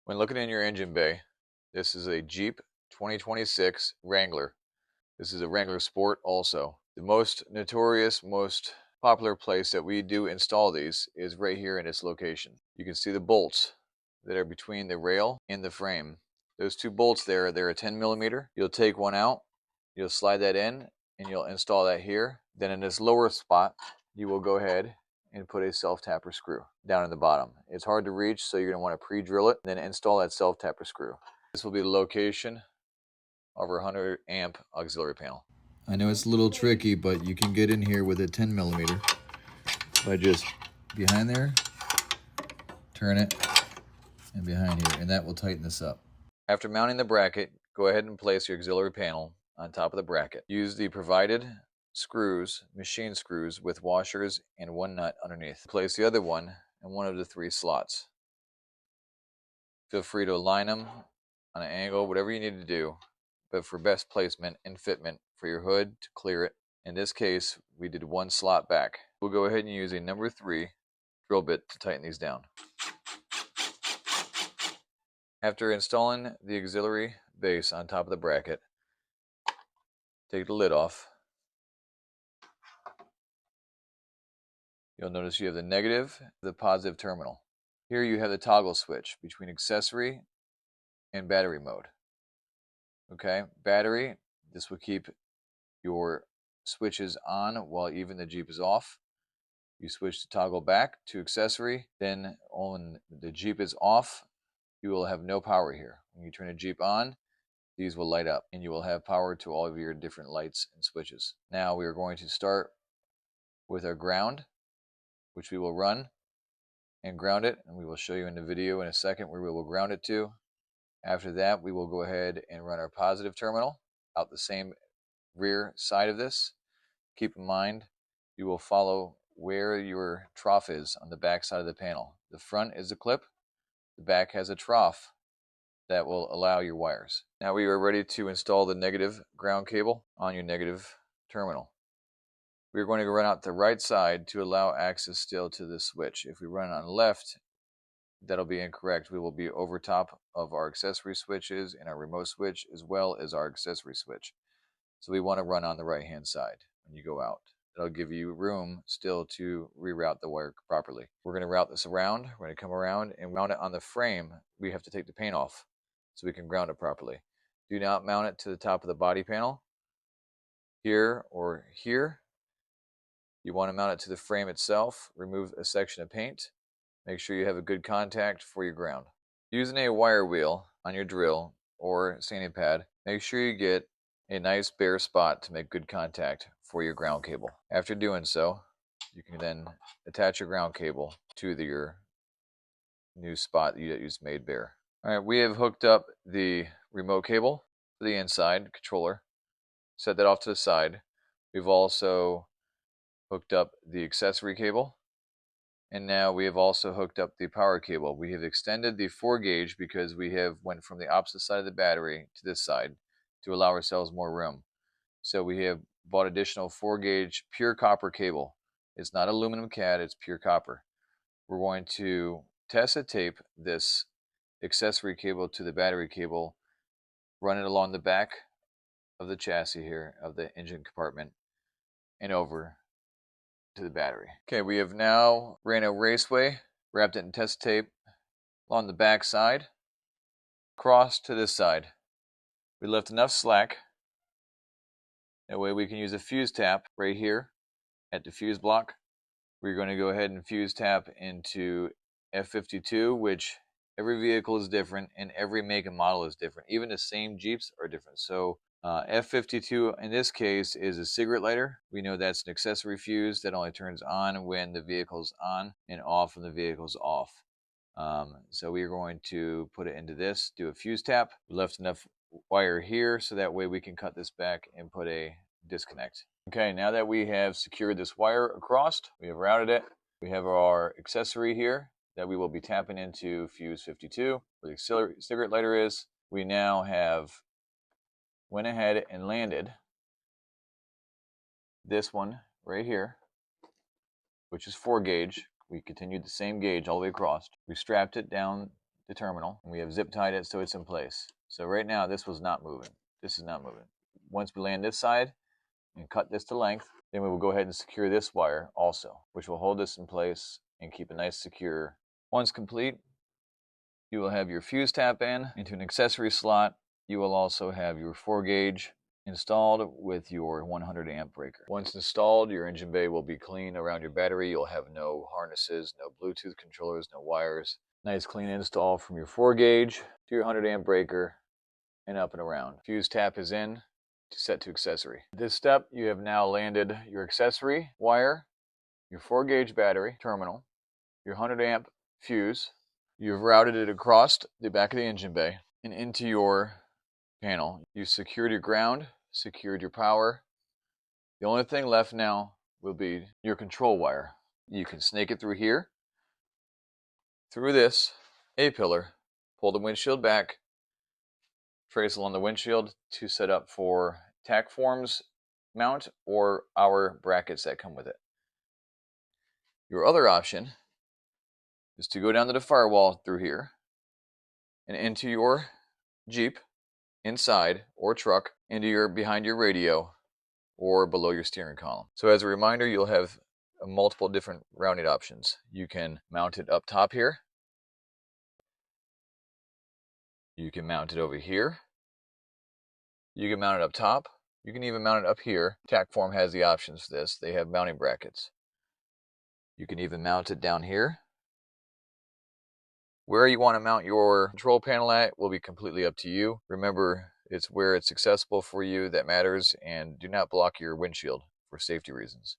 When looking in your engine bay, this is a Jeep 2026 Wrangler. This is a Wrangler Sport also. The most notorious, most popular place that we do install these is right here in this location. You can see the bolts that are between the rail and the frame. Those two bolts there, they're a 10 millimeter. You'll take one out, you'll slide that in, and you'll install that here. Then in this lower spot, you will go ahead and put a self-tapper screw down in the bottom. It's hard to reach, so you're going to want to pre-drill it, then install that self-tapper screw. This will be the location of our 100 amp auxiliary panel. I know it's a little tricky, but you can get in here with a 10 millimeter by just behind there, turn it, and behind here, and that will tighten this up. After mounting the bracket, go ahead and place your auxiliary panel on top of the bracket. Use the provided screws, machine screws with washers and one nut underneath. Place the other one in one of the three slots. Feel free to align them on an angle, whatever you need to do, but for best placement and fitment for your hood to clear it. In this case, we did one slot back. We'll go ahead and use a number 3 drill bit to tighten these down. After installing the auxiliary base on top of the bracket, take the lid off. You'll notice you have the negative, the positive terminal. Here you have the toggle switch between accessory and battery mode. Okay, battery, this will keep your switches on while even the Jeep is off. You switch the toggle back to accessory, then when the Jeep is off, you will have no power here. When you turn the Jeep on, these will light up and you will have power to all of your different lights and switches. Now we are going to start with our ground, which we will run and ground it, and we will show you in the video in a second where we will ground it to. After that, we will go ahead and run our positive terminal out the same rear side of this. Keep in mind, you will follow where your trough is on the back side of the panel. The front is a clip, the back has a trough that will allow your wires. Now we are ready to install the negative ground cable on your negative terminal. We are going to run out the right side to allow access still to the switch. If we run on the left, that'll be incorrect. We will be over top of our accessory switches and our remote switch as well as our accessory switch. So we want to run on the right hand side when you go out. That'll give you room still to reroute the wire properly. We're going to route this around. We're going to come around and mount it on the frame. We have to take the paint off so we can ground it properly. Do not mount it to the top of the body panel here or here. You want to mount it to the frame itself. Remove a section of paint. Make sure you have a good contact for your ground. Using a wire wheel on your drill or sanding pad, make sure you get a nice bare spot to make good contact for your ground cable. After doing so, you can then attach your ground cable to your new spot that you just made bare. Alright, we have hooked up the remote cable to the inside controller. Set that off to the side. We've also hooked up the accessory cable. And now we have also hooked up the power cable. We have extended the 4 gauge because we have went from the opposite side of the battery to this side to allow ourselves more room. So we have bought additional 4 gauge pure copper cable. It's not aluminum CAD, it's pure copper. We're going to tessa tape this accessory cable to the battery cable, run it along the back of the chassis here, of the engine compartment, and over to the battery. Okay, we have now ran a raceway, wrapped it in tessa tape along the back side, across to this side. We left enough slack, that way we can use a fuse tap right here at the fuse block. We're going to go ahead and fuse tap into F52, which every vehicle is different and every make and model is different. Even the same Jeeps are different. So F52 in this case is a cigarette lighter. We know that's an accessory fuse that only turns on when the vehicle's on and off when the vehicle's off. So we are going to put it into this, do a fuse tap. We left enough wire here so that way we can cut this back and put a disconnect. Okay, now that we have secured this wire across, we have routed it. We have our accessory here that we will be tapping into fuse 52 where the cigarette lighter is. We now have went ahead and landed this one right here, which is 4 gauge. We continued the same gauge all the way across. We strapped it down the terminal, and we have zip tied it so it's in place. So right now this was not moving. This is not moving. Once we land this side and cut this to length, then we will go ahead and secure this wire also, which will hold this in place and keep it nice secure. Once complete, you will have your fuse tap in into an accessory slot. You will also have your 4-gauge installed with your 100 amp breaker. Once installed, your engine bay will be clean around your battery. You'll have no harnesses, no Bluetooth controllers, no wires. Nice clean install from your 4-gauge to your 100 amp breaker and up and around. Fuse tap is in to set to accessory. At this step, you have now landed your accessory wire, your 4-gauge battery terminal, your 100 amp fuse. You've routed it across the back of the engine bay and into your panel. You've secured your ground, secured your power. The only thing left now will be your control wire. You can snake it through here, through this A-pillar, pull the windshield back, trace along the windshield to set up for tack forms mount or our brackets that come with it. Your other option is to go down to the firewall through here and into your Jeep, inside or truck, into your behind your radio or below your steering column. So as a reminder, you'll have multiple different mounting options. You can mount it up top here. You can mount it over here. You can mount it up top. You can even mount it up here. TACform has the options for this. They have mounting brackets. You can even mount it down here. Where you want to mount your control panel at will be completely up to you. Remember, it's where it's accessible for you that matters, and do not block your windshield for safety reasons.